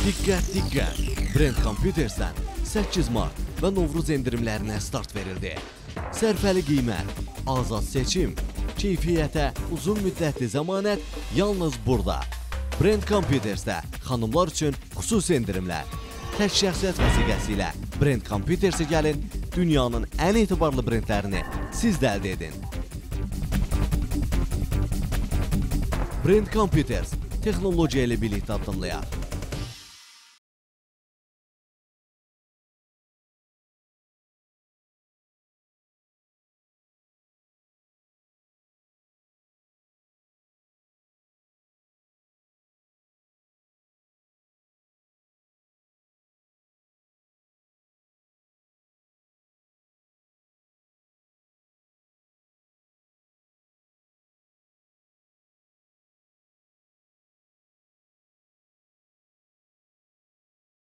Diqqət, diqqət! Brent Computers'dən 8 mart və Novruz endirimlərinə start verildi. Sərfəli qiymət, azad seçim, keyfiyyətə uzun müddətli zəmanət yalnız burada. Brent Computers'də xanımlar üçün xüsusi endirimlər. Tək şəxsiyyət vəsiqəsi ilə Brent Computers'ə gəlin, dünyanın ən etibarlı brendlərini siz də əldə edin. Brent Computers texnologiya ilə birlikdə addımlayaq.